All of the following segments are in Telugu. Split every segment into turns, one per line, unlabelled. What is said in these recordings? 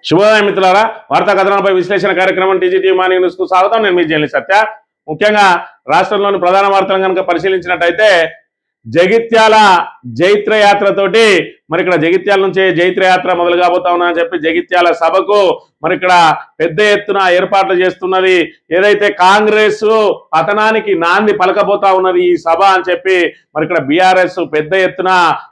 శుభోదయం మిత్రులారా, వార్తా కథనాలపై విశ్లేషణ కార్యక్రమం టీజీటీవీ మార్నింగ్ న్యూస్ కు స్వాగతం. నేను మీ జర్నలిస్ట్ సత్య. ముఖ్యంగా రాష్ట్రంలోని ప్రధాన వార్తలను కనుక పరిశీలించినట్టయితే జగిత్యాల జైత్రయాత్రతోటి మరి ఇక్కడ జగిత్యాల నుంచి జైత్రయాత్ర మొదలు కాబోతా ఉన్నా అని చెప్పి జగిత్యాల సభకు మరి ఇక్కడ పెద్ద ఎత్తున ఏర్పాట్లు చేస్తున్నది. ఏదైతే కాంగ్రెస్ పతనానికి నాంది పలకబోతా ఉన్నది ఈ సభ అని చెప్పి మరి ఇక్కడ బీఆర్ఎస్ పెద్ద ఎత్తున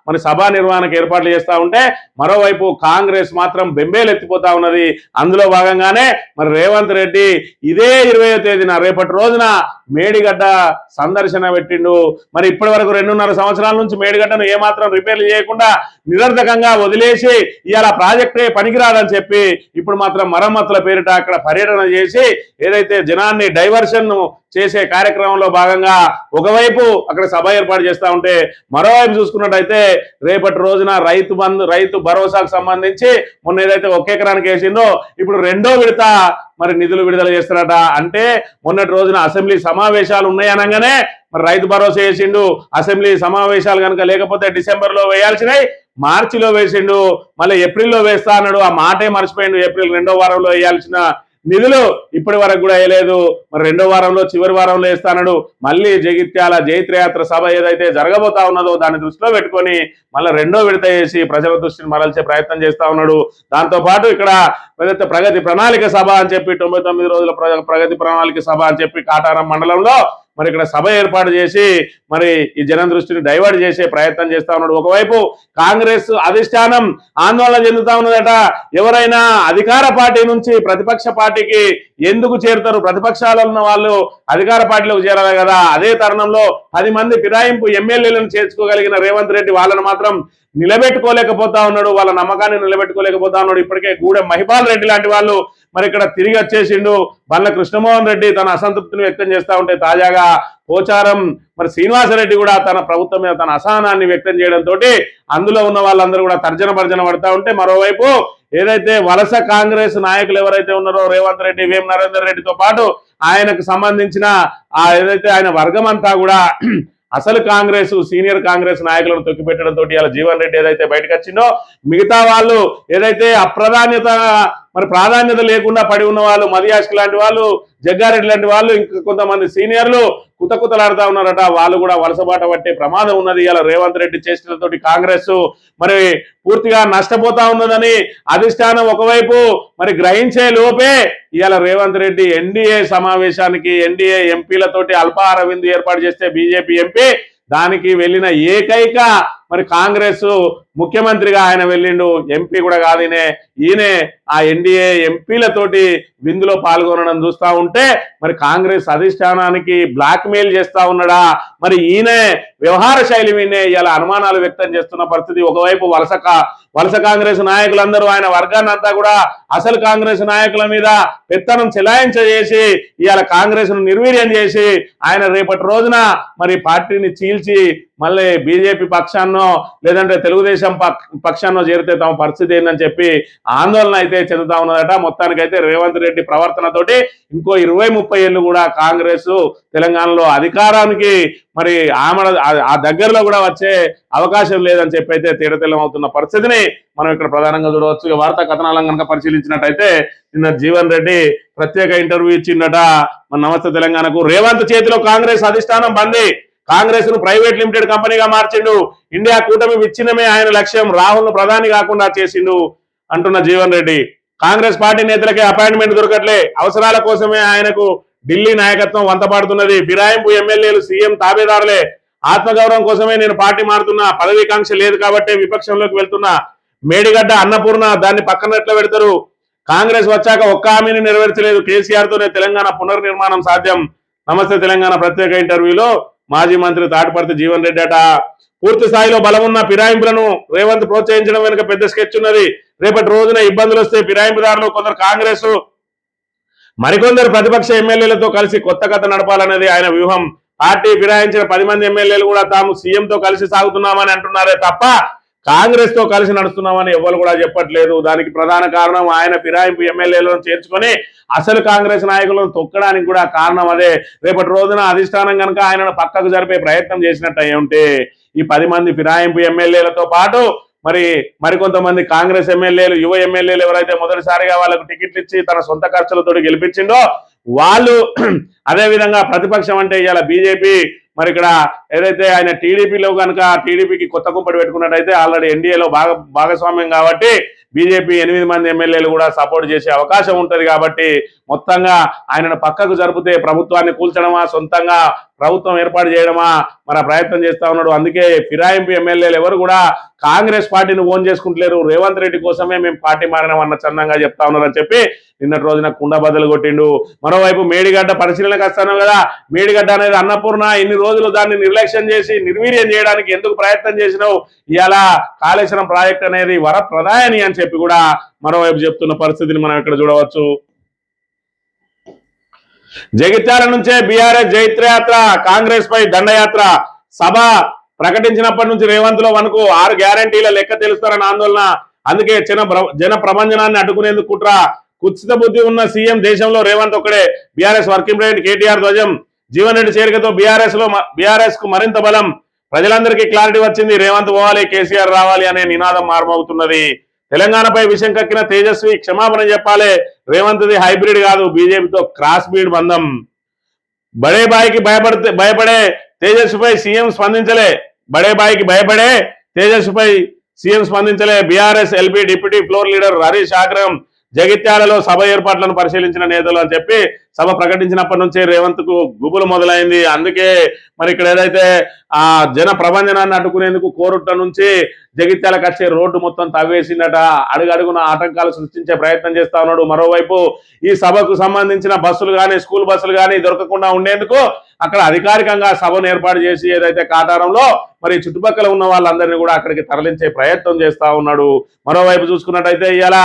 మరి సభా నిర్వహణకు ఏర్పాట్లు చేస్తూ ఉంటే, మరోవైపు కాంగ్రెస్ మాత్రం బెంబేలెత్తిపోతా ఉన్నది. అందులో భాగంగానే మరి రేవంత్ రెడ్డి ఇదే 20వ తేదీన రేపటి రోజున మేడిగడ్డ సందర్శన పెట్టిండు. మరి ఇప్పటి వరకు 2.5 సంవత్సరాల నుంచి మేడిగడ్డను ఏమాత్రం రిపేర్లు చేయకుండా నిరర్ధకంగా వదిలేసి ఇవాళ ప్రాజెక్టే పనికిరాదని చెప్పి ఇప్పుడు మాత్రం మరమ్మతుల పేరిట అక్కడ పర్యటన చేసి ఏదైతే జనాన్ని డైవర్షన్ చేసే కార్యక్రమంలో భాగంగా ఒకవైపు అక్కడ సభ ఏర్పాటు చేస్తూ ఉంటే, మరోవైపు చూసుకున్నట్టయితే రేపటి రోజున రైతు భరోసాకు సంబంధించి మొన్న ఏదైతే 1 ఎకరానికి వేసిందో ఇప్పుడు 2వ విడత మరి నిధులు విడుదల చేస్తారట. అంటే మొన్నటి రోజున అసెంబ్లీ సమావేశాలు ఉన్నాయనగానే మరి రైతు భరోసా వేసిండు. అసెంబ్లీ సమావేశాలు కనుక లేకపోతే డిసెంబర్లో వేయాల్సినవి మార్చిలో వేసిండు. మళ్ళీ ఏప్రిల్లో వేస్తా అన్నాడు, ఆ మాటే మర్చిపోయిండు. ఏప్రిల్ 2వ వారంలో వేయాల్సిన నిధులు ఇప్పటి వరకు కూడా వేయలేదు. మరి 2వ వారంలో చివరి వారంలో వేస్తానడు. మళ్ళీ జగిత్యాల జైత్రయాత్ర సభ ఏదైతే జరగబోతా ఉన్నదో దాన్ని దృష్టిలో పెట్టుకొని మళ్ళీ 2వ విడత వేసి ప్రజల దృష్టిని మరల్చే ప్రయత్నం చేస్తా ఉన్నాడు. దాంతోపాటు ఇక్కడ ఏదైతే ప్రగతి ప్రణాళిక సభ అని చెప్పి 99 రోజుల ప్రగతి ప్రణాళిక సభ అని చెప్పి కాటారం మండలంలో మరి ఇక్కడ సభ ఏర్పాటు చేసి మరి ఈ జనం దృష్టిని డైవర్ట్ చేసే ప్రయత్నం చేస్తా ఉన్నాడు. ఒకవైపు కాంగ్రెస్ అధిష్టానం ఆందోళన చెందుతా ఉన్నదట. ఎవరైనా అధికార పార్టీ నుంచి ప్రతిపక్ష పార్టీకి ఎందుకు చేరుతారు? ప్రతిపక్షాలు ఉన్న వాళ్ళు అధికార పార్టీలోకి చేరాలి కదా. అదే తరుణంలో 10 మంది ఫిరాయింపు ఎమ్మెల్యేలను చేర్చుకోగలిగిన రేవంత్ రెడ్డి వాళ్ళను మాత్రం నిలబెట్టుకోలేకపోతా ఉన్నాడు. వాళ్ళ నమ్మకాన్ని నిలబెట్టుకోలేకపోతా ఉన్నాడు. ఇప్పటికే గూడెం మహిపాల్ రెడ్డి లాంటి వాళ్ళు మరి ఇక్కడ తిరిగి వచ్చేసిండు. బండ్ల కృష్ణమోహన్ రెడ్డి తన అసంతృప్తిని వ్యక్తం చేస్తూ ఉంటే, తాజాగా పోచారం మరి శ్రీనివాసరెడ్డి కూడా తన ప్రభుత్వం మీద తన అసహనాన్ని వ్యక్తం చేయడంతో అందులో ఉన్న వాళ్ళందరూ కూడా తర్జన భర్జన పడతా ఉంటే, మరోవైపు ఏదైతే వలస కాంగ్రెస్ నాయకులు ఎవరైతే ఉన్నారో రేవంత్ రెడ్డి, వేం నరేందర్ రెడ్డితో పాటు ఆయనకు సంబంధించిన ఏదైతే ఆయన వర్గం అంతా కూడా అసలు కాంగ్రెస్ సీనియర్ కాంగ్రెస్ నాయకులను తొక్కిపెట్టడంతో ఇలా జీవన్ రెడ్డి ఏదైతే బయటకు వచ్చిందో, మిగతా వాళ్ళు ఏదైతే ప్రాధాన్యత లేకుండా పడి ఉన్న వాళ్ళు, మదియాష్కి లాంటి వాళ్ళు, జగ్గారెడ్డి లాంటి వాళ్ళు, ఇంకా కొంతమంది సీనియర్లు కుతకుతలాడుతా ఉన్నారట. వాళ్ళు కూడా వలసబాట పట్టే ప్రమాదం ఉన్నది. ఇలా రేవంత్ రెడ్డి చేష్టలతోటి కాంగ్రెస్ మరి పూర్తిగా నష్టపోతా ఉన్నదని అధిష్టానం ఒకవైపు మరి గ్రహించే లోపే ఇవాళ రేవంత్ రెడ్డి ఎన్డీఏ సమావేశానికి ఎన్డీఏ ఎంపీలతోటి అల్పాహార విందు ఏర్పాటు చేస్తే బీజేపీ ఎంపీ దానికి వెళ్ళిన ఏకైక మరి కాంగ్రెస్ ముఖ్యమంత్రిగా ఆయన వెళ్ళిండు. ఎంపీ కూడా కాదు ఈయనే ఆ ఎన్డీఏ ఎంపీలతోటి విందులో పాల్గొనడం చూస్తా ఉంటే మరి కాంగ్రెస్ అధిష్టానానికి బ్లాక్ మెయిల్ చేస్తా ఉన్నాడా? మరి ఈయనే వ్యవహార శైలి వినే ఇలా అనుమానాలు వ్యక్తం చేస్తున్న పరిస్థితి. ఒకవైపు వలస కాంగ్రెస్ నాయకులందరూ ఆయన వర్గాన్ని అంతా కూడా అసలు కాంగ్రెస్ నాయకుల మీద పెత్తనం చెలాయించేసి ఇవాళ కాంగ్రెస్ ను నిర్వీర్యం చేసి ఆయన రేపటి రోజున మరి పార్టీని చీల్చి మళ్ళీ బీజేపీ పక్షాన్నో లేదంటే తెలుగుదేశం పక్షాన్నో చేరితే తమ పరిస్థితి ఏందని చెప్పి ఆందోళన అయితే చెందుతా ఉన్నదట. మొత్తానికైతే రేవంత్ రెడ్డి ప్రవర్తనతోటి ఇంకో 20-30 ఏళ్ళు కూడా కాంగ్రెస్ తెలంగాణలో అధికారానికి మరి ఆ దగ్గరలో కూడా వచ్చే అవకాశం లేదని చెప్పి అయితే తేటతెల్లం అవుతున్న పరిస్థితిని మనం ఇక్కడ ప్రధానంగా చూడవచ్చు. వార్తా కథనాలను కనుక పరిశీలించినట్టయితే నిన్న జీవన్ రెడ్డి ప్రత్యేక ఇంటర్వ్యూ ఇచ్చిండట. మన నమస్తే తెలంగాణకు రేవంత్ చేతిలో కాంగ్రెస్ అధిష్టానం బంది, కాంగ్రెస్ ను ప్రైవేట్ లిమిటెడ్ కంపెనీగా మార్చిండు, ఇండియా కూటమి విచ్ఛిన్నమే ఆయన లక్ష్యం, రాహుల్ ను ప్రధాని కాకుండా చేసిండు అంటున్న జీవన్ రెడ్డి. కాంగ్రెస్ పార్టీ నేతలకే అపాయింట్మెంట్ దొరకట్లే, అవసరాల కోసమే ఆయనకు ఢిల్లీ నాయకత్వం వంతపాడుతున్నది, ఫిరాయింపు ఎమ్మెల్యేలు సీఎం తాబేదారులే, ఆత్మగౌరవం కోసమే నేను పార్టీ మారుతున్నా, పదవీకాంక్ష లేదు కాబట్టే విపక్షంలోకి వెళ్తున్నా, మేడిగడ్డ అన్నపూర్ణ దాన్ని పక్కన ఎట్లా పెడతారు, కాంగ్రెస్ వచ్చాక ఒక్క హామీని నెరవేర్చలేదు, కేసీఆర్ తోనే తెలంగాణ పునర్నిర్మాణం సాధ్యం. నమస్తే తెలంగాణ ప్రత్యేక ఇంటర్వ్యూలో మాజీ మంత్రి తాటిపర్తి జీవన్ రెడ్డి అట. పూర్తి స్థాయిలో బలమున్న ఫిరాయింపులను రేవంత్ ప్రోత్సహించడం వెనుక పెద్ద స్కెచ్ ఉన్నది. రేపటి రోజున ఇబ్బందులు వస్తే ఫిరాయింపుదారులు కొందరు కాంగ్రెస్ మరికొందరు ప్రతిపక్ష ఎమ్మెల్యేలతో కలిసి కొత్త కథ నడపాలనేది ఆయన వ్యూహం. పార్టీ ఫిరాయించిన 10 మంది ఎమ్మెల్యేలు కూడా తాము సీఎంతో కలిసి సాగుతున్నామని అంటున్నారే తప్ప కాంగ్రెస్ తో కలిసి నడుస్తున్నామని ఎవరు కూడా చెప్పట్లేదు. దానికి ప్రధాన కారణం ఆయన ఫిరాయింపు ఎమ్మెల్యేలను చేర్చుకొని అసలు కాంగ్రెస్ నాయకులను తొక్కడానికి కూడా కారణం అదే. రేపటి రోజున అధిష్టానం కనుక ఆయనను పక్కకు జరిపే ప్రయత్నం చేసినట్టు ఉంటే ఈ 10 మంది ఫిరాయింపు ఎమ్మెల్యేలతో పాటు మరికొంతమంది కాంగ్రెస్ ఎమ్మెల్యేలు, యువ ఎమ్మెల్యేలు ఎవరైతే మొదటిసారిగా వాళ్ళకు టికెట్లు ఇచ్చి తన సొంత ఖర్చులతో గెలిపించిండో వాళ్ళు అదే విధంగా ప్రతిపక్షం అంటే ఇవాళ బీజేపీ ఇక్కడ ఏదైతే ఆయన టీడీపీలో కనుక టీడీపీకి కొత్త కుంపటి పెట్టుకున్నట్టయితే ఆల్రెడీ ఎన్డీఏలో భాగస్వామ్యం కాబట్టి బీజేపీ 8 మంది ఎమ్మెల్యేలు కూడా సపోర్ట్ చేసే అవకాశం ఉంటుంది కాబట్టి మొత్తంగా ఆయనను పక్కకు జరిపితే ప్రభుత్వాన్ని కూల్చడమా, సొంతంగా ప్రభుత్వం ఏర్పాటు చేయడమా ప్రయత్నం చేస్తా ఉన్నాడు. అందుకే ఫిరాయింపు ఎమ్మెల్యేలు ఎవరు కూడా కాంగ్రెస్ పార్టీని ఓన్ చేసుకుంటలేరు. రేవంత్ రెడ్డి కోసమే మేము పార్టీ మారినామన్న చందంగా చెప్తా ఉన్నారని చెప్పి నిన్నటి రోజున కుండ బద్దలు కొట్టిండు. మరోవైపు మేడిగడ్డ పరిశీలనకు వస్తాను కదా, మేడిగడ్డ అనేది అన్నపూర్ణ, ఇన్ని రోజులు దాన్ని నిర్లక్ష్యం చేసి నిర్వీర్యం చేయడానికి ఎందుకు ప్రయత్నం చేసినావు? ఇవాళ కాళేశ్వరం ప్రాజెక్ట్ అనేది వరప్రదాయని అని చెప్పి కూడా మరోవైపు చెప్తున్న పరిస్థితిని మనం ఇక్కడ చూడవచ్చు. జగిత్యాల నుంచే బీఆర్ఎస్ జైత్రయాత్ర, కాంగ్రెస్ పై దండయాత్ర. సభ ప్రకటించినప్పటి నుంచి రేవంత్ లో మనకు 6 గ్యారంటీల లెక్క తెలుస్తారని ఆందోళన. అందుకే జన ప్రభంజనాన్ని అడ్డుకునేందుకు కుట్ర. కుత్సిత బుద్ధి ఉన్న సీఎం దేశంలో రేవంత్ ఒక్కడే. బీఆర్ఎస్ వర్కింగ్ ప్రెసిడెంట్ కేటీఆర్ ధ్వజం. జీవన్ రెడ్డి చేరికతో బీఆర్ఎస్ కు మరింత బలం. ప్రజలందరికీ క్లారిటీ వచ్చింది. రేవంత్ పోవాలి, కేసీఆర్ రావాలి అనే నినాదం మారుమవుతున్నది. తెలంగాణపై విషయం కక్కిన తేజస్వి క్షమాపణ చెప్పాలి. రేవంత్ది హైబ్రిడ్ కాదు, బీజేపీతో క్రాస్ బీడ్ బంధం. బడే బాయికి భయపడే తేజస్విపై సీఎం స్పందించలే. బడే బాయికి భయపడే తేజస్విపై సీఎం స్పందించలే. BRS LP deputy floor leader Harish ఆగ్రహం. జగిత్యాలలో సభ ఏర్పాట్లను పరిశీలించిన నేతలు అని చెప్పి సభ ప్రకటించినప్పటి నుంచే రేవంత్ కు గుబులు మొదలైంది. అందుకే ఇక్కడ ఏదైతే ఆ జన ప్రభంజనాన్ని అడ్డుకునేందుకు కోరుట్ల నుంచి జగిత్యాలకు వచ్చే రోడ్డు మొత్తం తవ్వేసిందట. అడుగడుగున ఆటంకాలు సృష్టించే ప్రయత్నం చేస్తా ఉన్నాడు. మరోవైపు ఈ సభకు సంబంధించిన బస్సులు కానీ, స్కూల్ బస్సులు కానీ దొరకకుండా ఉండేందుకు అక్కడ అధికారికంగా సభను ఏర్పాటు చేసి ఏదైతే కాటారంలో చుట్టుపక్కల ఉన్న వాళ్ళందరినీ కూడా అక్కడికి తరలించే ప్రయత్నం చేస్తా ఉన్నాడు. మరోవైపు చూసుకున్నట్టయితే ఇవాళ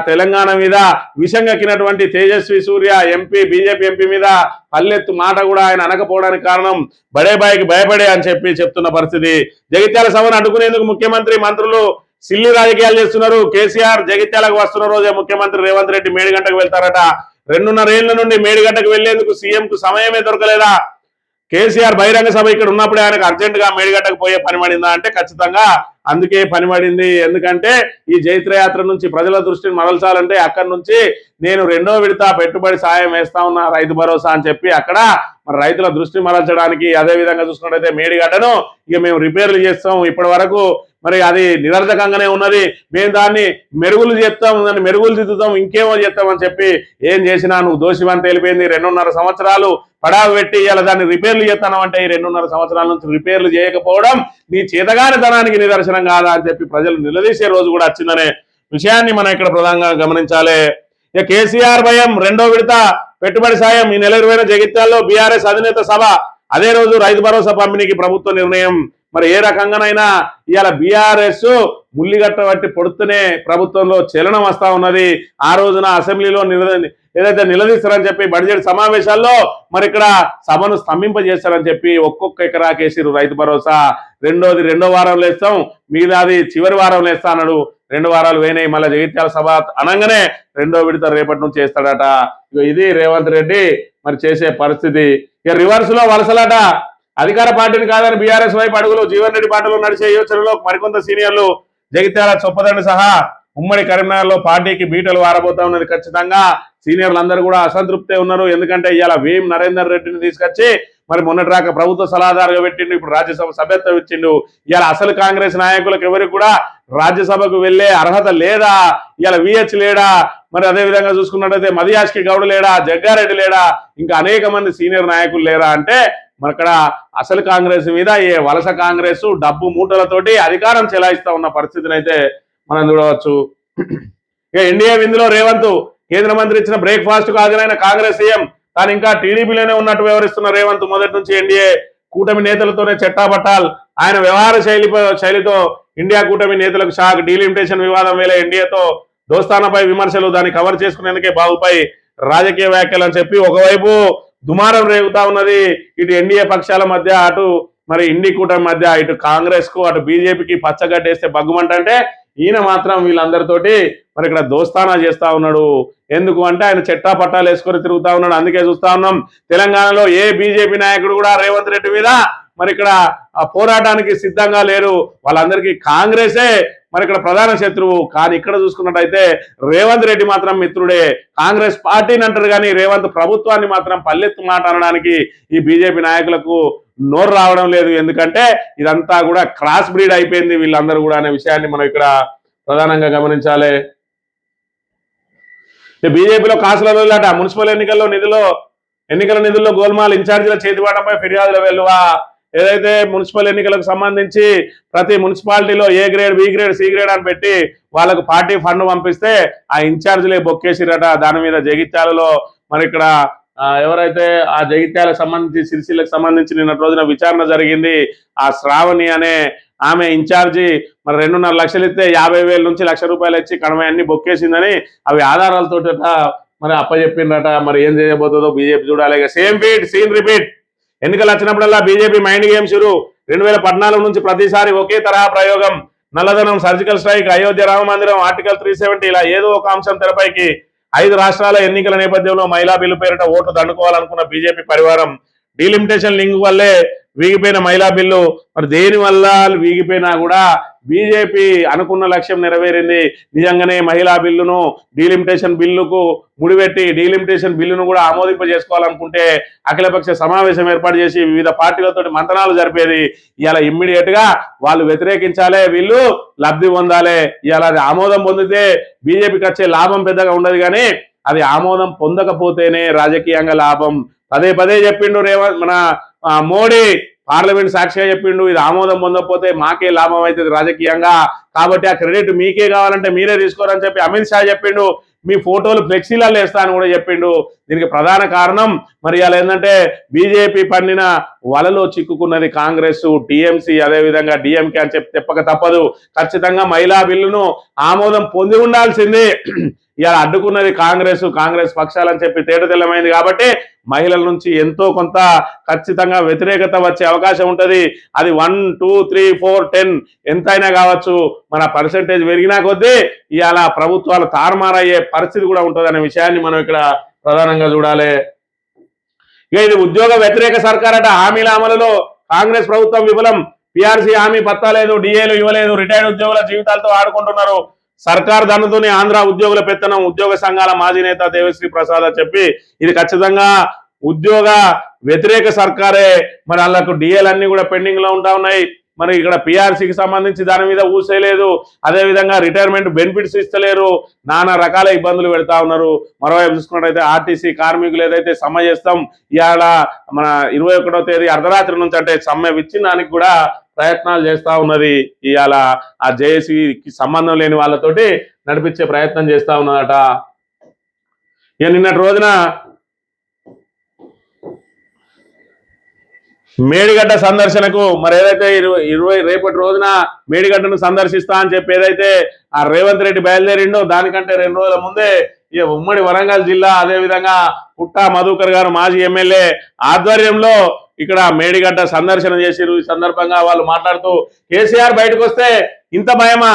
తెలంగాణ మీద విషం కక్కినటువంటి తేజస్వి సూర్య ఎంపీ, బీజేపీ ఎంపీ మీద పల్లెత్తు మాట కూడా ఆయన అనకపోవడానికి కారణం బడే బాయికి భయపడే అని చెప్పి చెప్తున్న పరిస్థితి. జగిత్యాల సభను అడ్డుకునేందుకు ముఖ్యమంత్రి, మంత్రులు సిల్లి రాజకీయాలు చేస్తున్నారు. కేసీఆర్ జగిత్యాలకు వస్తున్న రోజే ముఖ్యమంత్రి రేవంత్ రెడ్డి మేడిగడ్డకు వెళ్తారట. 2.5 ఏళ్ల నుండి మేడిగడ్డకు వెళ్లేందుకు సీఎం కు సమయమే దొరకలేదా? కేసీఆర్ బహిరంగ సభ ఇక్కడ ఉన్నప్పుడే ఆయనకు అర్జెంట్ గా మేడిగడ్డకు పోయే పని పడిందా అంటే ఖచ్చితంగా అందుకే పని పడింది. ఎందుకంటే ఈ జైత్రయాత్ర నుంచి ప్రజల దృష్టిని మరల్చాలంటే అక్కడి నుంచి నేను 2వ విడత పెట్టుబడి సాయం వేస్తా ఉన్నా, రైతు భరోసా అని చెప్పి అక్కడ రైతుల దృష్టిని మరల్చడానికి, అదే విధంగా చూసుకున్నట్టయితే మేడిగడ్డను మేము రిపేర్లు చేస్తాం, ఇప్పటి వరకు అది నిరర్ధకంగానే ఉన్నది, మేము దాన్ని మెరుగులు చేస్తాం, దాన్ని మెరుగులు దిద్దుతాం, ఇంకేమో చేస్తామని చెప్పి ఏం చేసినా నువ్వు దోషివని తేలిపోయింది. 2.5 సంవత్సరాలు పడావు పెట్టి ఇలా దాన్ని రిపేర్లు చేస్తాను అంటే ఈ 2.5 సంవత్సరాల నుంచి రిపేర్లు చేయకపోవడం నీ చేతగాని ధనానికి నిదర్శనం కాదా అని చెప్పి ప్రజలు నిలదీసే రోజు కూడా వచ్చిందనే విషయాన్ని మనం ఇక్కడ ప్రధానంగా గమనించాలి. ఇక కేసీఆర్ భయం, 2వ విడత పెట్టుబడి సాయం ఈ నెల 20న జగిత్యాల్లో బీఆర్ఎస్ అధినేత సభ. అదే రోజు రైతు భరోసా పంపిణీకి ప్రభుత్వ నిర్ణయం. ఏ రకంగానైనా ఇవాళ బీఆర్ఎస్ ముల్లిగట్ట బట్టి పొడుతూనే ప్రభుత్వంలో చలనం వస్తా ఉన్నది. ఆ రోజున అసెంబ్లీలో ఏదైతే నిలదీస్తారని చెప్పి బడ్జెట్ సమావేశాల్లో ఇక్కడ సభను స్తంభింపజేస్తారని చెప్పి ఒక్కొక్క ఎకరాకేసిరు రైతు భరోసా. రెండో వారంలో వేస్తాం, మిగతాది చివరి వారంలో వేస్తా అన్నాడు. 2 వారాలు వేనాయి. మళ్ళీ జగిత్యాల సభ అనగానే 2వ విడత రేపటి నుంచి వేస్తాడట. ఇది రేవంత్ రెడ్డి చేసే పరిస్థితి. ఇక రివర్స్ లో వలసలాట. అధికార పార్టీని కాదని బీఆర్ఎస్ వైపు అడుగులు. జీవన్ రెడ్డి పాటలు నడిచే యోచనలో మరికొంత సీనియర్లు జగిత్యాల, చొప్పదండి సహా ఉమ్మడి కరీంనగర్ లో పార్టీకి బీటలు వారబోతా ఉన్నది. ఖచ్చితంగా సీనియర్లు అందరూ కూడా అసంతృప్తే ఉన్నారు. ఎందుకంటే ఇవాళ వేం నరేందర్ రెడ్డిని తీసుకొచ్చి మొన్నటి రాక ప్రభుత్వ సలహాదారుగా పెట్టిండు, ఇప్పుడు రాజ్యసభ సభ్యత్వం ఇచ్చిండు. ఇవాళ అసలు కాంగ్రెస్ నాయకులకు ఎవరికి కూడా రాజ్యసభకు వెళ్లే అర్హత లేదా? ఇవాళ విహెచ్ లేడా? అదే విధంగా చూసుకున్నట్టయితే మదియాష్కి గౌడ్ లేడా? జగ్గారెడ్డి లేడా? ఇంకా అనేక మంది సీనియర్ నాయకులు లేరా అంటే అక్కడ అసలు కాంగ్రెస్ మీద ఏ వలస కాంగ్రెస్ డబ్బు మూటలతోటి అధికారం చెలాయిస్తా ఉన్న పరిస్థితిని అయితే మనం చూడవచ్చు. ఎన్డీఏ విందులో రేవంత్, కేంద్ర మంత్రి ఇచ్చిన బ్రేక్ఫాస్ట్ కు హాజరైన కాంగ్రెస్ సీఎం. తాను ఇంకా టీడీపీలోనే ఉన్నట్టు వ్యవహరిస్తున్న రేవంత్ మొదటి నుంచి ఎన్డీఏ కూటమి నేతలతోనే చెట్టాపట్టాల్. ఆయన వ్యవహార శైలితో ఇండియా కూటమి నేతలకు షాక్. డీలిమిటేషన్ వివాదం వేళ ఎన్డీఏతో దోస్తానాపై విమర్శలు, దాన్ని కవర్ చేసుకునేందుకే బాబుపై రాజకీయ వ్యాఖ్యలు అని చెప్పి ఒకవైపు దుమారం రేగుతా ఉన్నది. ఇటు ఎన్డీఏ పక్షాల మధ్య, అటు ఇండి కూటమి మధ్య, ఇటు కాంగ్రెస్ కు అటు బీజేపీకి పచ్చగడ్డేస్తే బగ్గుమంటే ఈయన మాత్రం వీళ్ళందరితోటి ఇక్కడ దోస్తానా చేస్తా ఉన్నాడు. ఎందుకు అంటే ఆయన చెట్టా పట్టాలు వేసుకొని తిరుగుతా ఉన్నాడు. అందుకే చూస్తా ఉన్నాం తెలంగాణలో ఏ బీజేపీ నాయకుడు కూడా రేవంత్ రెడ్డి మీద ఇక్కడ పోరాటానికి సిద్ధంగా లేరు. వాళ్ళందరికీ కాంగ్రెసే మరి ఇక్కడ ప్రధాన శత్రువు. కానీ ఇక్కడ చూసుకున్నట్టయితే రేవంత్ రెడ్డి మాత్రం మిత్రుడే. కాంగ్రెస్ పార్టీని అంటారు కానీ రేవంత్ ప్రభుత్వాన్ని మాత్రం పల్లెత్తు మాట అనడానికి ఈ బీజేపీ నాయకులకు నోరు రావడం లేదు. ఎందుకంటే ఇదంతా కూడా క్రాస్ బ్రీడ్ అయిపోయింది వీళ్ళందరూ కూడా అనే విషయాన్ని మనం ఇక్కడ ప్రధానంగా గమనించాలి. బీజేపీలో కాసుల రోజులట మున్సిపల్ ఎన్నికల నిధుల్లో గోల్మాల్ ఇన్ఛార్జీల చేతివాటంపై ఫిర్యాదుల వెలువ. ఏదైతే మున్సిపల్ ఎన్నికలకు సంబంధించి ప్రతి మున్సిపాలిటీలో A grade, B grade, C grade అని పెట్టి వాళ్ళకు పార్టీ ఫండ్ పంపిస్తే ఆ ఇన్ఛార్జీలే బొక్కేసిరట. దాని మీద జగిత్యాలలో మరి ఇక్కడ ఎవరైతే ఆ జగిత్యాలకు సంబంధించి సిరిసిల్లకు సంబంధించి నిన్న రోజున విచారణ జరిగింది. ఆ శ్రావణి అనే ఆమె ఇన్ఛార్జి మరి 2.5 లక్షలు ఇస్తే 50,000 నుంచి ₹1,00,000 ఇచ్చి కడమ అన్ని బొక్కేసిందని అవి ఆధారాలతో మరి అప్పచెప్పిందట. మరి ఏం చేయబోతుందో బీజేపీ చూడాలి. Same beat scene repeat. ఎన్నికలు వచ్చినప్పుడల్లా బీజేపీ మైండ్ గేమ్ షురు. 2014 నుంచి ప్రతిసారి ఒకే తరహా ప్రయోగం. నల్లధనం, సర్జికల్ స్ట్రైక్, అయోధ్య రామ మందిరం, ఆర్టికల్ 370 ఇలా ఏదో ఒక అంశం తెరపైకి. 5 రాష్ట్రాల ఎన్నికల నేపథ్యంలో మహిళా బిల్లు పేరిట ఓట్లు దండుకోవాలనుకున్న బీజేపీ పరివారం డీలిమిటేషన్ లింక్ వల్లే వీగిపోయిన మహిళా బిల్లు. మరి దేని వల్ల వీగిపోయినా కూడా బీజేపీ అనుకున్న లక్ష్యం నెరవేరింది. నిజంగానే మహిళా బిల్లును డీలిమిటేషన్ బిల్లుకు ముడిపెట్టి డీలిమిటేషన్ బిల్లును కూడా ఆమోదింపజేసుకోవాలనుకుంటే అఖిలపక్ష సమావేశం ఏర్పాటు చేసి వివిధ పార్టీలతో మంతనాలు జరిపేది. ఇవాళ ఇమ్మీడియట్ గా వాళ్ళు వ్యతిరేకించాలి, వీళ్ళు లబ్ధి పొందాలి. ఇవాళ అది ఆమోదం పొందితే బీజేపీకి వచ్చే లాభం పెద్దగా ఉండదు, కానీ అది ఆమోదం పొందకపోతేనే రాజకీయంగా లాభం. పదే పదే చెప్పిండు మన మోడీ పార్లమెంట్ సాక్షిగా చెప్పిండు, ఇది ఆమోదం పొందకపోతే మాకే లాభం అవుతుంది రాజకీయంగా, కాబట్టి ఆ క్రెడిట్ మీకే కావాలంటే మీరే తీసుకోరని చెప్పి అమిత్ షా చెప్పిండు. మీ ఫోటోలు ఫ్లెక్సీలలో వేస్తా అని కూడా చెప్పిండు. దీనికి ప్రధాన కారణం మరి అలా ఏంటంటే బీజేపీ పండిన వలలో చిక్కుకున్నది కాంగ్రెస్, టీఎంసీ, అదేవిధంగా డిఎంకే అని చెప్పి తెప్పక తప్పదు. ఖచ్చితంగా మహిళా బిల్లును ఆమోదం పొంది ఉండాల్సిందే. ఇలా అడ్డుకున్నది కాంగ్రెస్ పక్షాలని చెప్పి తేటతెల్లమైంది. కాబట్టి మహిళల నుంచి ఎంతో కొంత ఖచ్చితంగా వ్యతిరేకత వచ్చే అవకాశం ఉంటుంది. అది 1, 2, 3, 4, 10 ఎంతైనా కావచ్చు. మన పర్సెంటేజ్ పెరిగినా కొద్దీ ఇవాళ ప్రభుత్వాలు తారుమారయ్యే పరిస్థితి కూడా ఉంటుంది అనే విషయాన్ని మనం ఇక్కడ ప్రధానంగా చూడాలి. ఇక ఇది ఉద్యోగ వ్యతిరేక సర్కార్ అట. హామీల అమలులో కాంగ్రెస్ ప్రభుత్వం విఫలం. పిఆర్సీ హామీ పత్తా లేదు, డిఏలు ఇవ్వలేదు, రిటైర్డ్ ఉద్యోగుల జీవితాలతో ఆడుకుంటున్నారు. సర్కార్ దానితోనే ఆంధ్ర ఉద్యోగుల పెత్తనం. ఉద్యోగ సంఘాల మాజీ నేత దేవశ్రీ ప్రసాద్ చెప్పి ఇది ఖచ్చితంగా ఉద్యోగ వ్యతిరేక సర్కారే. మరి వాళ్ళకు డిఏలు అన్ని కూడా పెండింగ్ లో ఉంటా ఉన్నాయి. మరి ఇక్కడ పిఆర్సీకి సంబంధించి దాని మీద ఊసేయలేదు, అదేవిధంగా రిటైర్మెంట్ బెనిఫిట్స్ ఇస్తలేరు, నానా రకాల ఇబ్బందులు పెడతా ఉన్నారు. మరోవైపు చూసుకున్నట్టయితే ఆర్టీసీ కార్మికులు ఏదైతే సమ్మె చేస్తాం ఇవాళ మన 21వ తేదీ అర్ధరాత్రి నుంచి అంటే సమ్మె విచ్ఛిన్నానికి కూడా ప్రయత్నాలు చేస్తా ఉన్నది. ఇవాళ ఆ జేఏసీకి సంబంధం లేని వాళ్ళతోటి నడిపించే ప్రయత్నం చేస్తా ఉన్నదట. ఇక నిన్నటి రోజున మేడిగడ్డ సందర్శనకు మరి ఏదైతే రేపటి రోజున మేడిగడ్డను సందర్శిస్తా అని చెప్పి ఏదైతే ఆ రేవంత్ రెడ్డి బయలుదేరిండో దానికంటే 2 రోజుల ముందే ఉమ్మడి వరంగల్ జిల్లా అదేవిధంగా పుట్టా మధుకర్ గారు మాజీ ఎమ్మెల్యే ఆధ్వర్యంలో ఇక్కడ మేడిగడ్డ సందర్శన చేసిరు. ఈ సందర్భంగా వాళ్ళు మాట్లాడుతూ కేసీఆర్ బయటకు వస్తే ఇంత భయమా,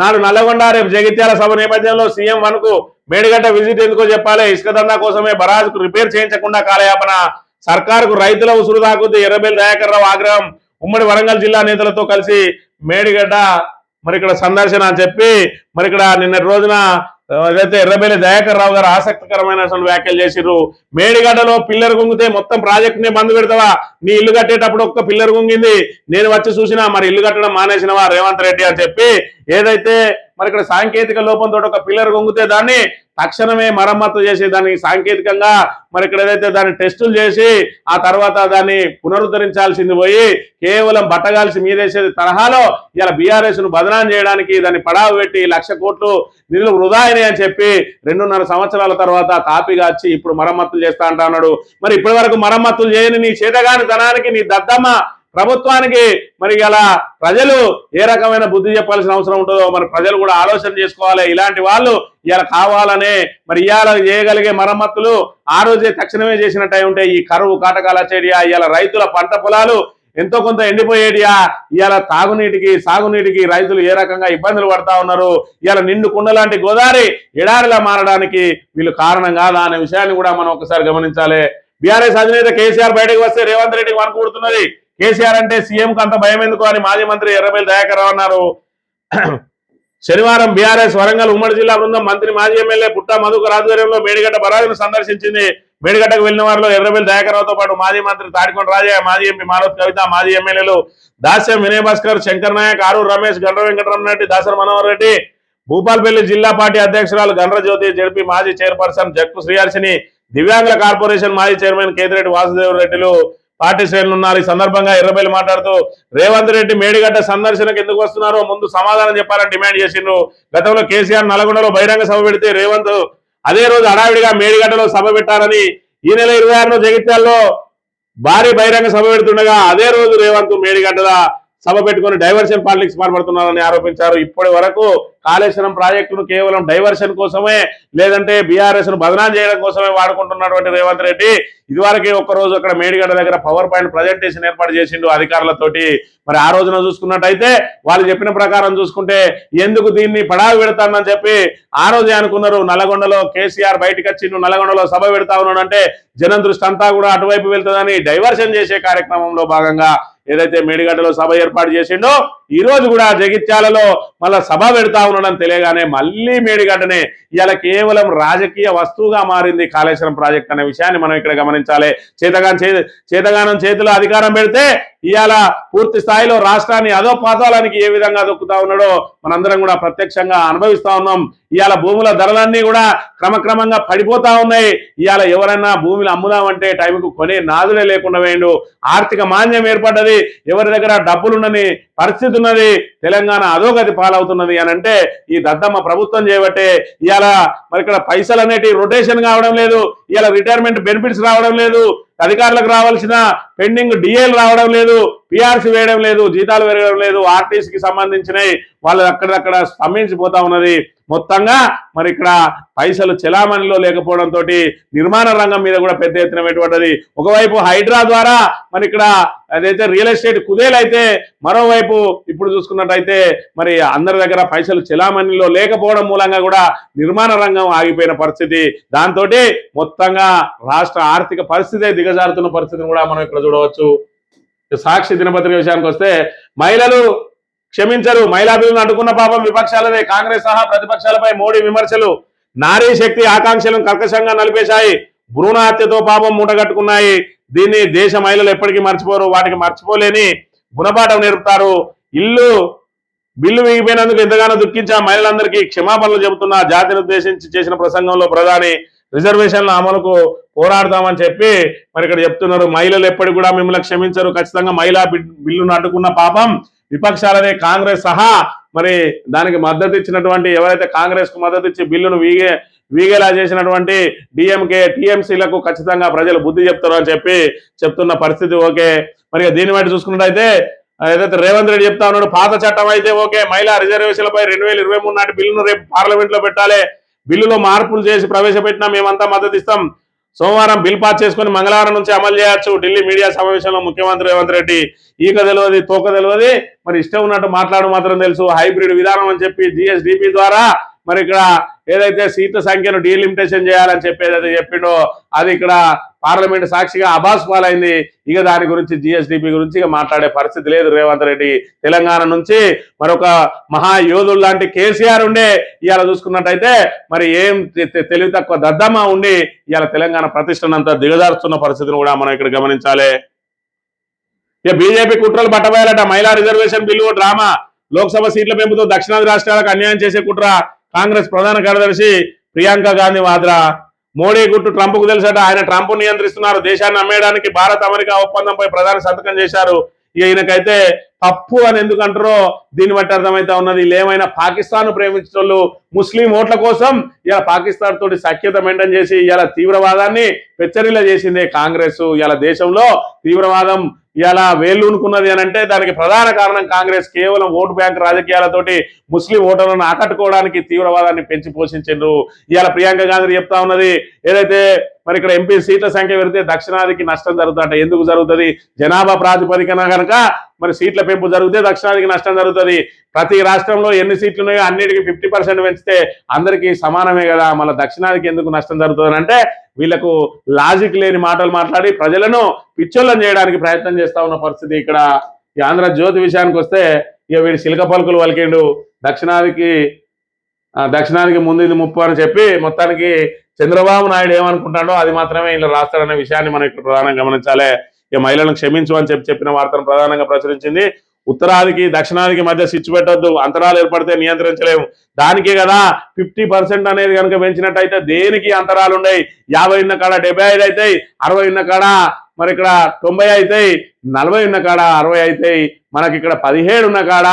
నాడు నల్లగొండ రేపు జగిత్యాల సభ నేపథ్యంలో సీఎం 1కు మేడిగడ్డ విజిట్ ఎందుకో చెప్పాలి. ఇసుక దందా కోసమే బరాజుకు రిపేర్ చేయించకుండా కాలయాపన. సర్కారుకు రైతుల ఉసురు దాకుద్ది. ఎర్రబెల్లి దయాకర్ రావు ఆగ్రహం. ఉమ్మడి వరంగల్ జిల్లా నేతలతో కలిసి మేడిగడ్డ మరి ఇక్కడ సందర్శన అని చెప్పి మరి ఇక్కడ నిన్నటి రోజున ఏదైతే ఎర్రబెల్లి దయాకర్ రావు గారు ఆసక్తికరమైన వ్యాఖ్యలు చేసిర్రు. మేడిగడ్డలో పిల్లర్ గుంగితే మొత్తం ప్రాజెక్ట్ ని బంద్ పెడతావా? నీ ఇల్లు కట్టేటప్పుడు ఒక్క పిల్లర్ గుంగింది, నేను వచ్చి చూసినా, మరి ఇల్లు కట్టడం మానేసినవా రేవంత్ రెడ్డి అని చెప్పి ఏదైతే మరి ఇక్కడ సాంకేతిక లోపంతో ఒక పిల్లర్ గుంగితే దాన్ని తక్షణమే మరమ్మతు చేసి దాన్ని సాంకేతికంగా మరి ఇక్కడ ఏదైతే దాన్ని టెస్టులు చేసి ఆ తర్వాత దాన్ని పునరుద్ధరించాల్సింది పోయి కేవలం బట్టగాల్సి మీదేసేది తరహాలో ఇలా బీఆర్ఎస్ ను బదనాం చేయడానికి దాన్ని పడావు పెట్టి 1,00,000 కోట్లు నిధులు వృధా అయినాయి అని చెప్పి 2.5 సంవత్సరాల తర్వాత తాపిగా వచ్చి ఇప్పుడు మరమ్మతులు చేస్తా అంటా అన్నాడు. మరి ఇప్పటి వరకు మరమ్మతులు చేయని నీ చేతగాని ధనానికి నీ దద్దమ్మ ప్రభుత్వానికి మరి ఇలా ప్రజలు ఏ రకమైన బుద్ధి చెప్పాల్సిన అవసరం ఉంటుందో మరి ప్రజలు కూడా ఆలోచన చేసుకోవాలి. ఇలాంటి వాళ్ళు ఇలా కావాలనే మరి ఇవాళ చేయగలిగే మరమ్మతులు ఆ రోజే తక్షణమే చేసినట్టయి ఉంటే ఈ కరువు కాటకాల చెడియా ఇవాళ రైతుల పంట పొలాలు ఎంతో కొంత ఎండిపోయేటియా, ఇవాళ తాగునీటికి సాగునీటికి రైతులు ఏ రకంగా ఇబ్బందులు పడతా ఉన్నారు. ఇవాళ నిండు కుండలాంటి గోదావరి ఎడారిలా మారడానికి వీళ్ళు కారణం కాదా అనే విషయాన్ని కూడా మనం ఒకసారి గమనించాలి. బీఆర్ఎస్ అధినేత కేసీఆర్ బయటకు వస్తే రేవంత్ రెడ్డికి వణుకుడుతున్నది. కేసీఆర్ అంటే సీఎంకు అంత భయం ఎందుకు అని మాజీ మంత్రి ఎర్రబెల్లి దయాకర్ రావు అన్నారు. శనివారం బీఆర్ఎస్ వరంగల్ ఉమ్మడి జిల్లా బృందం మంత్రి మాజీ ఎమ్మెల్యే పుట్టా మధుకర్ ఆధ్వర్యంలో మేడిగడ్డ బరాజును సందర్శించింది. మేడిగడ్డకు వెళ్లిన వారిలో ఎర్రబెల్లి దయాకర్రావుతో పాటు మాజీ మంత్రి తాడికొండ రాజయ్య, మాజీ ఎంపీ మానవత్ కవిత, మాజీ ఎమ్మెల్యేలు దాస్యం వినయ్ భాస్కర్, శంకర్ నాయక్, ఆరూరు రమేష్, గండ్ర వెంకటరమణరెడ్డి, దాసరి మనోహర్ రెడ్డి, భూపాల్పల్లి జిల్లా పార్టీ అధ్యక్షురాలు గండ్రజ్యోతి, జడ్పీ మాజీ చైర్పర్సన్ జక్కు శ్రీహర్షిని, దివ్యాంగుల కార్పొరేషన్ మాజీ చైర్మన్ కేతిరెడ్డి వాసుదేవ్ రెడ్డిలు పార్టీ శ్రేణులు ఉన్నారు. ఈ సందర్భంగా ఎర్రబెల్లి మాట్లాడుతూ రేవంత్ రెడ్డి మేడిగడ్డ సందర్శనకు ఎందుకు వస్తున్నారో ముందు సమాధానం చెప్పాలని డిమాండ్ చేసిండ్రు. గతంలో కేసీఆర్ నల్గొండలో బహిరంగ సభ పెడితే రేవంత్ అదే రోజు హడావిడిగా మేడిగడ్డలో సభ పెట్టారని, ఈ నెల 26లో జగిత్యాల్లో భారీ బహిరంగ సభ పెడుతుండగా అదే రోజు రేవంత్ మేడిగడ్డల సభ పెట్టుకుని డైవర్షన్ పాలిటిక్స్ పాల్పడుతున్నారని ఆరోపించారు. ఇప్పటి వరకు కాళేశ్వరం ప్రాజెక్టును కేవలం డైవర్షన్ కోసమే, లేదంటే బీఆర్ఎస్ ను బదనాం చేయడం కోసమే వాడుకుంటున్నటువంటి రేవంత్ రెడ్డి ఇదివరకే ఒక్కరోజు అక్కడ మేడిగడ్డ దగ్గర పవర్ పాయింట్ ప్రజెంటేషన్ ఏర్పాటు చేసిండు అధికారులతోటి. మరి ఆ రోజున చూసుకున్నట్టయితే వాళ్ళు చెప్పిన ప్రకారం చూసుకుంటే ఎందుకు దీన్ని పడావి పెడతానని చెప్పి ఆ రోజే అనుకున్నారు. నల్లగొండలో కేసీఆర్ బయటకు వచ్చిండు, నల్లగొండలో సభ పెడతా ఉన్నాడు అంటే జనం దృష్టి అంతా కూడా అటువైపు వెళ్తుందని డైవర్షన్ చేసే కార్యక్రమంలో భాగంగా ఏదైతే మేడిగడ్డలో సభ ఏర్పాటు చేసిండో ఈ రోజు కూడా జగిత్యాలలో మళ్ళా సభ పెడతా ఉన్నాడని తెలియగానే మళ్ళీ మేడిగడ్డనే ఇవాళ కేవలం రాజకీయ వస్తువుగా మారింది కాళేశ్వరం ప్రాజెక్ట్ అనే విషయాన్ని మనం ఇక్కడ గమనించాలి. చేతగానం చేతిలో అధికారం పెడితే ఇవాళ పూర్తి స్థాయిలో రాష్ట్రాన్ని అధోపాతాళానికి ఏ విధంగా దొక్కుతా ఉన్నాడో మనందరం కూడా ప్రత్యక్షంగా అనుభవిస్తా ఉన్నాం. ఇవాళ భూముల ధరలన్నీ కూడా క్రమక్రమంగా పడిపోతా ఉన్నాయి. ఇవాళ ఎవరైనా భూములు అమ్ముదామంటే టైంకు కొనే నాదులే లేకుండా వేయండు. ఆర్థిక మాంద్యం ఏర్పడ్డది, ఎవరి దగ్గర డబ్బులున్నని పరిస్థితి ఉన్నది. తెలంగాణ అధోగతి పాలవుతున్నది అని అంటే ఈ దద్దమ్మ ప్రభుత్వం చేయబట్టే ఇవాళ మరి ఇక్కడ పైసలు అనేటి రొటేషన్ కావడం లేదు, ఇవాళ రిటైర్మెంట్ బెనిఫిట్స్ రావడం లేదు, అధికారులకు రావాల్సిన పెండింగ్ డిఏలు రావడం లేదు, పిఆర్సీ వేయడం లేదు, జీతాలు పెరగడం లేదు, ఆర్టీసీకి సంబంధించినవి వాళ్ళు అక్కడక్కడ స్తంభించిపోతా ఉన్నది. మొత్తంగా మరి ఇక్కడ పైసలు చెలామణిలో లేకపోవడంతో నిర్మాణ రంగం మీద కూడా పెద్ద ఎత్తున పెట్టుబడ్డది. ఒకవైపు హైడ్రా ద్వారా మరి ఇక్కడ అదైతే రియల్ ఎస్టేట్ కుదేలైతే, మరోవైపు ఇప్పుడు చూసుకున్నట్టయితే మరి అందరి దగ్గర పైసలు చెలామణిలో లేకపోవడం మూలంగా కూడా నిర్మాణ రంగం ఆగిపోయిన పరిస్థితి. దాంతో మొత్తంగా రాష్ట్ర ఆర్థిక పరిస్థితే దిగజారుతున్న పరిస్థితిని కూడా మనం ఇక్కడ చూడవచ్చు. సాక్షి దినపత్రిక విషయానికి వస్తే మహిళలు క్షమించరు, మహిళా బిల్లును అడ్డుకున్న పాపం విపక్షాలదే, కాంగ్రెస్ సహా ప్రతిపక్షాలపై మోడీ విమర్శలు. నారీ శక్తి ఆకాంక్షలను కర్కశంగా నలిపేశాయి, భ్రూణ హత్యతో పాపం మూటగట్టుకున్నాయి. దీన్ని దేశ మహిళలు ఎప్పటికీ మర్చిపోరు, వాటికి మర్చిపోలేని గుణపాఠం నేర్పుతారు. బిల్లు వీగిపోయినందుకు ఎంతగానో దుఃఖించా మహిళలందరికీ క్షమాపణలు చెబుతున్నా. జాతిని ఉద్దేశించి చేసిన ప్రసంగంలో ప్రధాని రిజర్వేషన్ల అమలుకు పోరాడతామని చెప్పి మరి ఇక్కడ చెప్తున్నారు. మహిళలు ఎప్పటికి కూడా మిమ్మల్ని క్షమించరు, ఖచ్చితంగా మహిళా బిల్లును అడ్డుకున్న పాపం విపక్షాలనే, కాంగ్రెస్ సహా మరి దానికి మద్దతు ఇచ్చినటువంటి ఎవరైతే కాంగ్రెస్ కు మద్దతు ఇచ్చి బిల్లును వీగేలా చేసినటువంటి డిఎంకే టీఎంసీలకు ఖచ్చితంగా ప్రజలు బుద్ధి చెప్తారు అని చెప్పి చెప్తున్న పరిస్థితి. ఓకే, మరి దీన్ని బట్టి చూసుకున్నట్టయితే ఏదైతే రేవంత్ రెడ్డి చెప్తా ఉన్నాడు, పాత చట్టం అయితే ఓకే, మహిళా రిజర్వేషన్లపై 2023 నాటి బిల్లును రేపు పార్లమెంట్ లో పెట్టాలి, బిల్లులో మార్పులు చేసి ప్రవేశపెట్టినా మేమంతా మద్దతు ఇస్తాం, సోమవారం బిల్ పాస్ చేసుకుని మంగళవారం నుంచి అమలు చేయొచ్చు. ఢిల్లీ మీడియా సమావేశంలో ముఖ్యమంత్రి రేవంత్ రెడ్డి ఈక తెలియదు తోక తెలియదు, మరి ఇష్టం ఉన్నట్టు మాట్లాడు మాత్రం తెలుసు, హైబ్రిడ్ విధానం అని చెప్పి జిఎస్డిపి ద్వారా మరి ఇక్కడ ఏదైతే సీట్ల సంఖ్యను డీలిమిటేషన్ చేయాలని చెప్పి ఏదైతే చెప్పిండో అది ఇక్కడ పార్లమెంట్ సాక్షిగా అబాస్ పాలైంది. ఇక దాని గురించి జిఎస్డిపి గురించి ఇక మాట్లాడే పరిస్థితి లేదు రేవంత్ రెడ్డి. తెలంగాణ నుంచి మరొక మహాయోధుడు లాంటి కేసీఆర్ ఉండే ఇవాళ చూసుకున్నట్టయితే మరి ఏం తెలివి తక్కువ దద్దమ్మ ఉండి ఇవాళ తెలంగాణ ప్రతిష్టనంతా దిగజారుస్తున్న పరిస్థితిని కూడా మనం ఇక్కడ గమనించాలి. ఇక బీజేపీ కుట్రలు పట్టబోయాలట, మహిళా రిజర్వేషన్ బిల్లు డ్రామా, లోక్సభ సీట్ల పెంపుతో దక్షిణాది రాష్ట్రాలకు అన్యాయం చేసే కుట్ర, కాంగ్రెస్ ప్రధాన కార్యదర్శి ప్రియాంక గాంధీ వాద్రా. మోడీ గుట్టు ట్రంప్ కు తెలుసట, ఆయన ట్రంప్ నియంత్రిస్తున్నారు, దేశాన్ని అమ్మేయడానికి భారత్ అమెరికా ఒప్పందంపై ప్రధాని సంతకం చేశారు. ఇక ఈయనకైతే తప్పు అని ఎందుకు అంటారో దీన్ని బట్టి అర్థమైతా ఉన్నది. ఏమైనా పాకిస్తాన్ ప్రేమించిన ముస్లిం ఓట్ల కోసం ఇలా పాకిస్తాన్ తోటి సఖ్యత మెయింటైన్ చేసి ఇలా తీవ్రవాదాన్ని పెచ్చరిలా చేసిందే కాంగ్రెస్. ఇలా దేశంలో తీవ్రవాదం ఇలా వేళ్ళూనుకున్నది అని అంటే దానికి ప్రధాన కారణం కాంగ్రెస్ కేవలం ఓటు బ్యాంక్ రాజకీయాలతోటి ముస్లిం ఓటర్లను ఆకట్టుకోవడానికి తీవ్రవాదాన్ని పెంచి పోషించారు. ఇవాళ ప్రియాంక గాంధీ చెప్తా ఉన్నది ఏదైతే మరి ఇక్కడ ఎంపీ సీట్ల సంఖ్య పెడితే దక్షిణాదికి నష్టం జరుగుతుందంట. ఎందుకు జరుగుతుంది? జనాభా ప్రాతిపదికన కనుక మరి సీట్ల పెంపు జరిగితే దక్షిణాదికి నష్టం జరుగుతుంది. ప్రతి రాష్ట్రంలో ఎన్ని సీట్లు ఉన్నాయో అన్నిటికీ 50% పెంచితే అందరికీ సమానమే కదా, మళ్ళీ దక్షిణాదికి ఎందుకు నష్టం జరుగుతుంది అంటే వీళ్లకు లాజిక్ లేని మాటలు మాట్లాడి ప్రజలను పిచ్చోళ్ళని చేయడానికి ప్రయత్నం చేస్తా ఉన్న పరిస్థితి. ఇక్కడ ఈ ఆంధ్రజ్యోతి విషయానికి వస్తే ఇక వీడు చిలక పలుకులు పలికిండు, దక్షిణానికి ముందు ఇది ముప్పు అని చెప్పి మొత్తానికి చంద్రబాబు నాయుడు ఏమనుకుంటాడో అది మాత్రమే ఇలా రాస్తాడనే విషయాన్ని మనం ఇక్కడ ప్రధానంగా గమనించాలి. ఇక మహిళలను క్షమించు అని చెప్పిన వార్తను ప్రధానంగా ప్రచురించింది. ఉత్తరాదికి దక్షిణాదికి మధ్య స్విచ్ పెట్టొద్దు, అంతరాలు ఏర్పడితే నియంత్రించలేము. దానికే కదా 50% అనేది కనుక పెంచినట్టయితే దేనికి అంతరాలు ఉన్నాయి. 50 ఉన్న కాడ 75 అవుతాయి, 60 ఉన్న కాడ మరి ఇక్కడ 90 అవుతాయి, 40 ఉన్న కాడ 60 అవుతాయి, మనకి ఇక్కడ 17 ఉన్న కాడ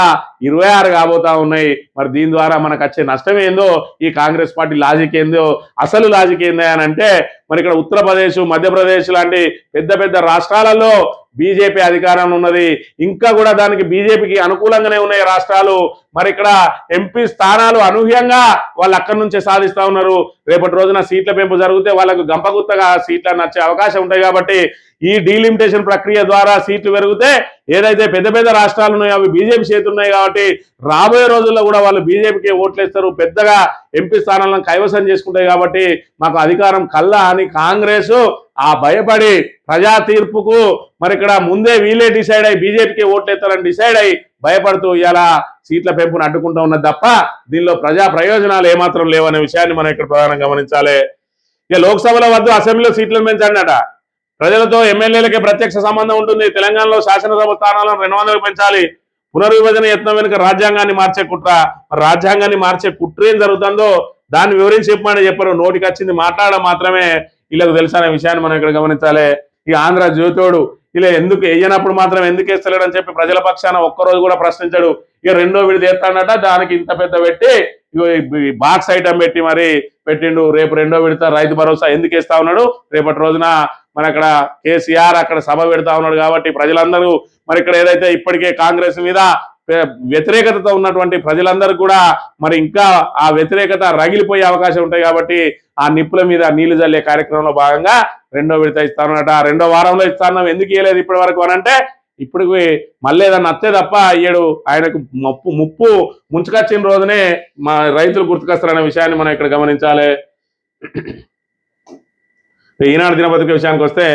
26 కాబోతా ఉన్నాయి. మరి దీని ద్వారా మనకు వచ్చే నష్టం ఏందో, ఈ కాంగ్రెస్ పార్టీ లాజిక్ ఏందో, అసలు లాజిక్ ఏందో అని అంటే మరి ఇక్కడ ఉత్తరప్రదేశ్, మధ్యప్రదేశ్ లాంటి పెద్ద పెద్ద రాష్ట్రాలలో బీజేపీ అధికారం ఉన్నది. ఇంకా కూడా దానికి బీజేపీకి అనుకూలంగానే ఉన్నాయి రాష్ట్రాలు. మరి ఇక్కడ ఎంపీ స్థానాలు అనూహ్యంగా వాళ్ళు అక్కడి నుంచే సాధిస్తా ఉన్నారు. రేపటి రోజున సీట్ల పెంపు జరిగితే వాళ్ళకు గంపగుత్తగా సీట్లను వచ్చే అవకాశం ఉంటాయి. కాబట్టి ఈ డీలిమిటేషన్ ప్రక్రియ ద్వారా సీట్లు పెరిగితే ఏదైతే పెద్ద పెద్ద రాష్ట్రాలు ఉన్నాయో అవి బీజేపీ చేతున్నాయి. కాబట్టి రాబోయే రోజుల్లో కూడా వాళ్ళు బీజేపీకి ఓట్లేస్తారు, పెద్దగా ఎంపీ స్థానాలను కైవసం చేసుకుంటాయి. కాబట్టి మాకు అధికారం కల్లా అని కాంగ్రెస్ ఆ భయపడి ప్రజా తీర్పుకు మరి ఇక్కడ ముందే వీళ్ళే డిసైడ్ అయ్యి బీజేపీకి ఓట్లేస్తారని డిసైడ్ అయ్యి భయపడుతూ ఇలా సీట్ల పెంపును అడ్డుకుంటూ ఉన్నది తప్ప దీనిలో ప్రజా ప్రయోజనాలు ఏమాత్రం లేవనే విషయాన్ని మనం ఇక్కడ ప్రధానంగా గమనించాలి. ఇక లోక్సభలో వద్దు, అసెంబ్లీలో సీట్లను పెంచండట. ప్రజలతో ఎమ్మెల్యేలకే ప్రత్యక్ష సంబంధం ఉంటుంది. తెలంగాణలో శాసనసభ స్థానాలను 200 పెంచాలి. పునర్విభజన యత్నం వెనుక రాజ్యాంగాన్ని మార్చే కుట్ర. రాజ్యాంగాన్ని మార్చే కుట్ర ఏం జరుగుతుందో దాన్ని వివరించి చెప్పమని చెప్పరు. నోటికి వచ్చింది మాట్లాడడం మాత్రమే వీళ్ళకు తెలుసనే విషయాన్ని మనం ఇక్కడ గమనించాలి. ఈ ఆంధ్ర జ్యోతోడు ఇలా ఎందుకు వేయనప్పుడు మాత్రం ఎందుకు వేస్తలేడని చెప్పి ప్రజల పక్షాన ఒక్కరోజు కూడా ప్రశ్నించాడు. ఇక రెండో విడత ఎత్తాడట, దానికి ఇంత పెద్ద పెట్టి బాక్స్ ఐటమ్ పెట్టి మరి పెట్టిండు. రేపు రెండో విడత రైతు భరోసా ఎందుకు వేస్తా ఉన్నాడు, రేపటి రోజున మన అక్కడ కేసీఆర్ అక్కడ సభ పెడతా ఉన్నాడు. కాబట్టి ప్రజలందరూ మరి ఇక్కడ ఏదైతే ఇప్పటికే కాంగ్రెస్ మీద వ్యతిరేకతతో ఉన్నటువంటి ప్రజలందరూ కూడా మరి ఇంకా ఆ వ్యతిరేకత రగిలిపోయే అవకాశం ఉంటాయి. కాబట్టి ఆ నిప్పుల మీద నీళ్లు జల్లే కార్యక్రమంలో భాగంగా రెండో విడత ఇస్తానట. రెండో వారంలో ఇస్తాను. ఎందుకు ఇవ్వలేదు ఇప్పటి వరకు అని అంటే ఇప్పటికి మళ్ళీ ఏదన్నా అత్తే తప్ప అయ్యాడు. ఆయనకు ముప్పు ముంచుకొచ్చిన రోజునే మా రైతులు గుర్తుకొస్తారనే విషయాన్ని మనం ఇక్కడ గమనించాలి. ఈనాడు దినపత్రిక విషయానికి వస్తే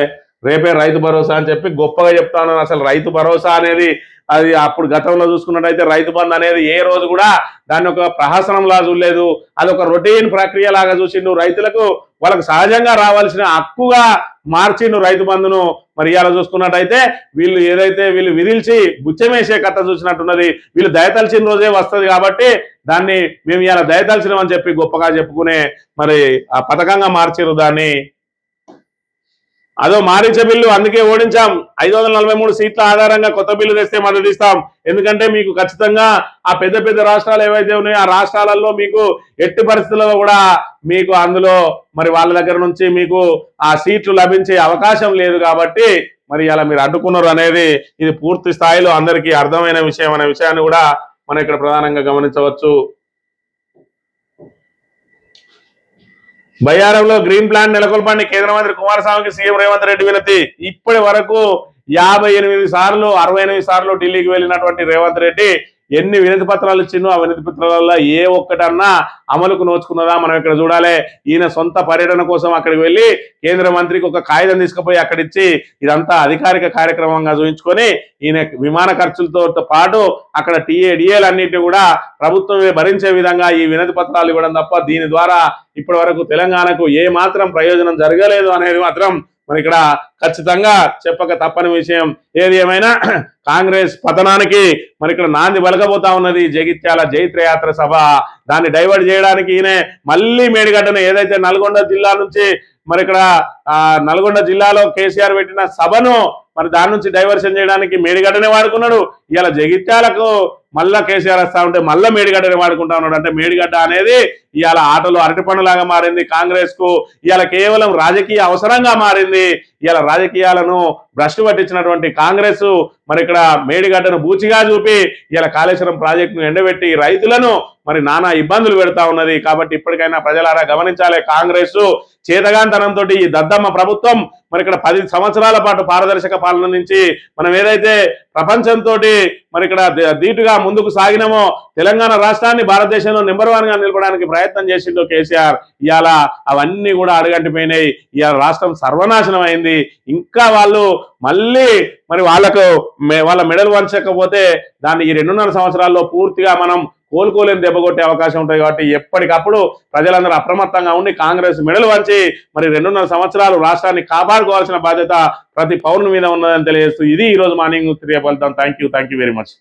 రేపే రైతు భరోసా అని చెప్పి గొప్పగా చెప్తాను. అసలు రైతు భరోసా అనేది అది అప్పుడు గతంలో చూసుకున్నట్టయితే రైతు బంధు అనేది ఏ రోజు కూడా దాన్ని ఒక ప్రహసనంలా చూడలేదు. అది ఒక రొటీన్ ప్రక్రియ లాగా చూసిండు. రైతులకు వాళ్ళకు సహజంగా రావాల్సిన హక్కుగా మార్చిండు రైతు బంధును. మరి ఇవాళ చూసుకున్నట్టయితే వీళ్ళు ఏదైతే వీళ్ళు విధిల్చి బుచ్చమేసే కథ చూసినట్టున్నది. వీళ్ళు దయతలిచిన రోజే వస్తుంది కాబట్టి దాన్ని మేము ఇవాళ దయతలిచినామని చెప్పి గొప్పగా చెప్పుకునే మరి ఆ పథకంగా మార్చారు దాన్ని. అదో మారించే బిల్లు, అందుకే ఓడించాం. 543 సీట్ల ఆధారంగా కొత్త బిల్లు తెస్తే మద్దతు ఇస్తాం. ఎందుకంటే మీకు ఖచ్చితంగా ఆ పెద్ద పెద్ద రాష్ట్రాలు ఏవైతే ఉన్నాయో ఆ రాష్ట్రాలలో మీకు ఎట్టి పరిస్థితుల్లో కూడా మీకు అందులో మరి వాళ్ళ దగ్గర నుంచి మీకు ఆ సీట్లు లభించే అవకాశం లేదు. కాబట్టి మరి అలా మీరు అడ్డుకున్నారు అనేది ఇది పూర్తి స్థాయిలో అందరికీ అర్థమైన విషయం అనే విషయాన్ని కూడా మనం ఇక్కడ ప్రధానంగా గమనించవచ్చు. బయ్యారంలో గ్రీన్ ప్లాన్ నెలకొల్పండి, కేంద్ర మంత్రి కుమారస్వామికి సీఎం రేవంత్ రెడ్డి వినతి. ఇప్పటి వరకు 58 సార్లు 68 సార్లు ఢిల్లీకి వెళ్ళినటువంటి రేవంత్ రెడ్డి ఎన్ని వినతి పత్రాలు ఇచ్చిందో ఆ వినతి పత్రాలలో ఏ ఒక్కటన్నా అమలుకు నోచుకున్నదా మనం ఇక్కడ చూడాలి. ఈయన సొంత పర్యటన కోసం అక్కడికి వెళ్ళి కేంద్ర మంత్రికి ఒక కాగితం తీసుకుపోయి అక్కడిచ్చి ఇదంతా అధికారిక కార్యక్రమంగా చూపించుకొని ఈయన విమాన ఖర్చులతో పాటు అక్కడ టీఏడిఏలు అన్నింటినీ కూడా ప్రభుత్వమే భరించే విధంగా ఈ వినతి పత్రాలు ఇవ్వడం తప్ప దీని ద్వారా ఇప్పటి వరకు తెలంగాణకు ఏ మాత్రం ప్రయోజనం జరగలేదు అనేది మాత్రం మరి ఇక్కడ ఖచ్చితంగా చెప్పక తప్పని విషయం. ఏది ఏమైనా కాంగ్రెస్ పతనానికి మరి ఇక్కడ నాంది పలకబోతా ఉన్నది జగిత్యాల జైత్రయాత్ర సభ. దాన్ని డైవర్ట్ చేయడానికి ఈయన మళ్ళీ మేడిగడ్డను ఏదైతే నల్గొండ జిల్లా నుంచి మరి ఇక్కడ నల్గొండ జిల్లాలో కేసీఆర్ పెట్టిన సభను మరి దాని నుంచి డైవర్షన్ చేయడానికి మేడిగడ్డనే వాడుకున్నాడు. ఇలా జగిత్యాలకు మళ్ళా కేసీఆర్ వస్తా ఉంటే మళ్ళా మేడిగడ్డనే వాడుకుంటా ఉన్నాడు. అంటే మేడిగడ్డ అనేది ఇవాళ ఆటలో అరటిపండులాగా మారింది కాంగ్రెస్ కు. ఇవాళ కేవలం రాజకీయ అవసరంగా మారింది. ఇవాళ రాజకీయాలను భ్రష్టు పట్టించినటువంటి కాంగ్రెస్ మరి ఇక్కడ మేడిగడ్డను బూచిగా చూపి ఇలా కాళేశ్వరం ప్రాజెక్టును ఎండబెట్టి రైతులను మరి నానా ఇబ్బందులు పెడతా ఉన్నది. కాబట్టి ఇప్పటికైనా ప్రజలారా గమనించాలి, కాంగ్రెస్ చేతగాంతనంతో ఈ దద్దమ్మ ప్రభుత్వం మరి ఇక్కడ 10 సంవత్సరాల పాటు పారదర్శక పాలన నుంచి మనం ఏదైతే ప్రపంచంతో మరి ఇక్కడ ధీటుగా ముందుకు సాగినామో తెలంగాణ రాష్ట్రాన్ని భారతదేశంలో నెంబర్ 1 గా నిలపడానికి ప్రయత్నం చేసిందో కేసీఆర్, ఇవాళ అవన్నీ కూడా అడుగంటిపోయినాయి. ఇవాళ రాష్ట్రం సర్వనాశనం అయింది. ఇంకా వాళ్ళు మళ్ళీ మరి వాళ్ళ మెడలు వంచకపోతే దాన్ని ఈ 2.5 సంవత్సరాల్లో పూర్తిగా మనం కోలుకోలేని దెబ్బ కొట్టే అవకాశం ఉంటుంది. కాబట్టి ఎప్పటికప్పుడు ప్రజలందరూ అప్రమత్తంగా ఉండి కాంగ్రెస్ మెడలు వంచి మరి 2.5 సంవత్సరాలు రాష్ట్రాన్ని కాపాడుకోవాల్సిన బాధ్యత ప్రతి పౌరుని మీద ఉన్నదని తెలియజేస్తూ ఇది ఈ రోజు మార్నింగ్ న్యూస్ 3 ఫలితం. Thank you very much.